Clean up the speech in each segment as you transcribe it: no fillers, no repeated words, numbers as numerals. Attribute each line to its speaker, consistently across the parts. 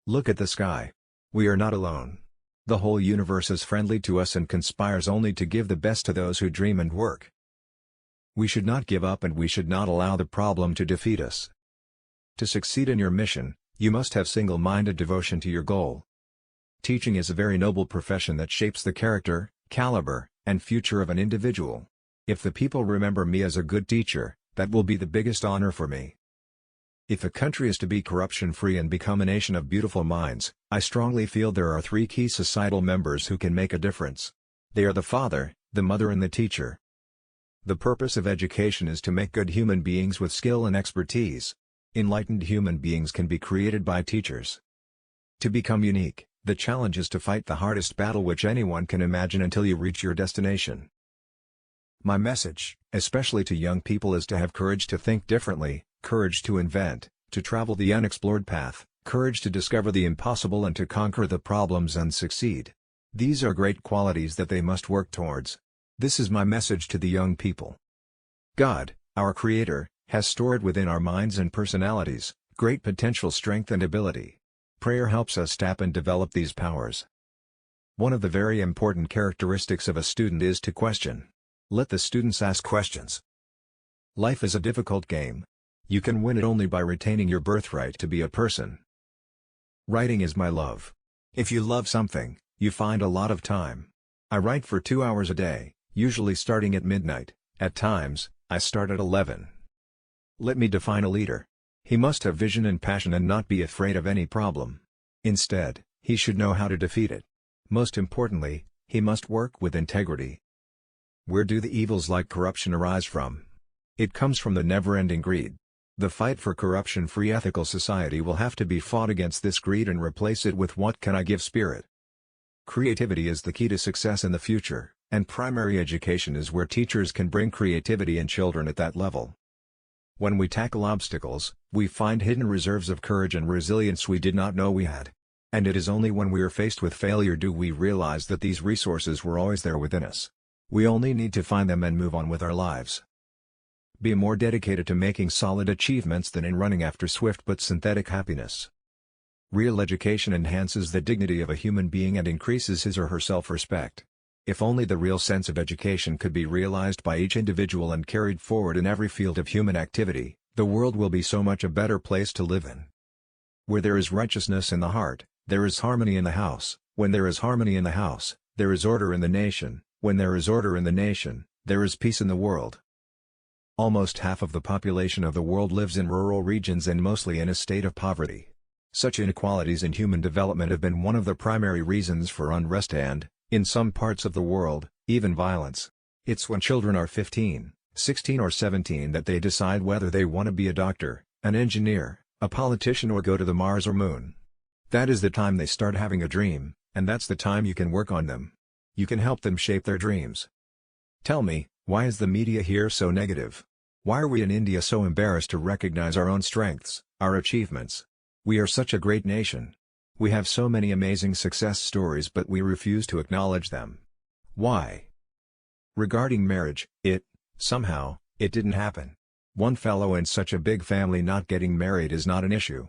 Speaker 1: Look at the sky. We are not alone. The whole universe is friendly to us and conspires only to give the best to those who dream and work. We should not give up and we should not allow the problem to defeat us. To succeed in your mission, you must have single-minded devotion to your goal. Teaching is a very noble profession that shapes the character, caliber, and future of an individual. If the people remember me as a good teacher, that will be the biggest honor for me. If a country is to be corruption-free and become a nation of beautiful minds, I strongly feel there are three key societal members who can make a difference. They are the father, the mother and the teacher. The purpose of education is to make good human beings with skill and expertise. Enlightened human beings can be created by teachers. To become unique, the challenge is to fight the hardest battle which anyone can imagine until you reach your destination. My message, especially to young people, is to have courage to think differently, courage to invent, to travel the unexplored path, courage to discover the impossible and to conquer the problems and succeed. These are great qualities that they must work towards. This is my message to the young people. God, our Creator, has stored within our minds and personalities great potential, strength and ability. Prayer helps us tap and develop these powers. One of the very important characteristics of a student is to question. Let the students ask questions. Life is a difficult game. You can win it only by retaining your birthright to be a person. Writing is my love. If you love something, you find a lot of time. I write for 2 hours a day, usually starting at midnight. At times, I start at 11. Let me define a leader. He must have vision and passion and not be afraid of any problem. Instead, he should know how to defeat it. Most importantly, he must work with integrity. Where do the evils like corruption arise from? It comes from the never-ending greed. The fight for corruption-free ethical society will have to be fought against this greed and replace it with what can I give spirit. Creativity is the key to success in the future, and primary education is where teachers can bring creativity in children at that level. When we tackle obstacles, we find hidden reserves of courage and resilience we did not know we had. And it is only when we are faced with failure do we realize that these resources were always there within us. We only need to find them and move on with our lives. Be more dedicated to making solid achievements than in running after swift but synthetic happiness. Real education enhances the dignity of a human being and increases his or her self-respect. If only the real sense of education could be realized by each individual and carried forward in every field of human activity, the world will be so much a better place to live in. Where there is righteousness in the heart, there is harmony in the house. When there is harmony in the house, there is order in the nation. When there is order in the nation, there is peace in the world. Almost half of the population of the world lives in rural regions and mostly in a state of poverty. Such inequalities in human development have been one of the primary reasons for unrest and, in some parts of the world, even violence. It's when children are 15, 16 or 17 that they decide whether they want to be a doctor, an engineer, a politician or go to the Mars or Moon. That is the time they start having a dream, and that's the time you can work on them. You can help them shape their dreams. Tell me, why is the media here so negative? Why are we in India so embarrassed to recognize our own strengths, our achievements? We are such a great nation. We have so many amazing success stories but we refuse to acknowledge them. Why? Regarding marriage, somehow, it didn't happen. One fellow in such a big family not getting married is not an issue.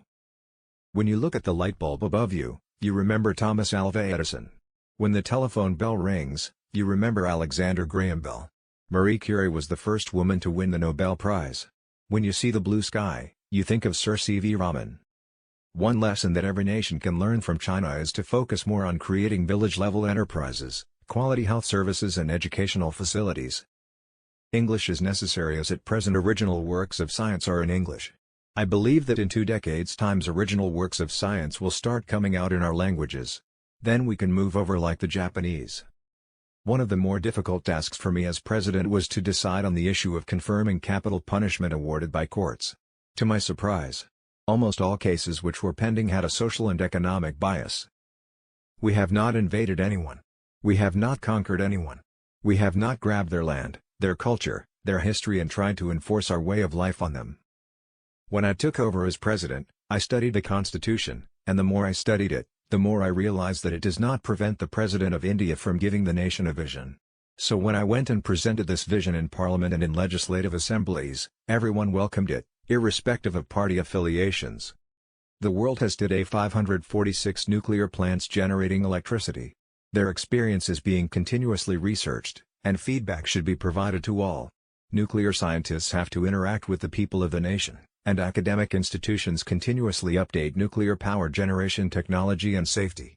Speaker 1: When you look at the light bulb above you, you remember Thomas Alva Edison. When the telephone bell rings, you remember Alexander Graham Bell. Marie Curie was the first woman to win the Nobel Prize. When you see the blue sky, you think of Sir C.V. Raman. One lesson that every nation can learn from China is to focus more on creating village-level enterprises, quality health services and educational facilities. English is necessary as at present original works of science are in English. I believe that in 2 decades' time original works of science will start coming out in our languages. Then we can move over like the Japanese. One of the more difficult tasks for me as president was to decide on the issue of confirming capital punishment awarded by courts. To my surprise, almost all cases which were pending had a social and economic bias. We have not invaded anyone. We have not conquered anyone. We have not grabbed their land, their culture, their history and tried to enforce our way of life on them. When I took over as president, I studied the Constitution, and the more I studied it, the more I realized that it does not prevent the President of India from giving the nation a vision. So when I went and presented this vision in Parliament and in legislative assemblies, everyone welcomed it, irrespective of party affiliations. The world has today 546 nuclear plants generating electricity. Their experience is being continuously researched, and feedback should be provided to all. Nuclear scientists have to interact with the people of the nation, and academic institutions continuously update nuclear power generation technology and safety.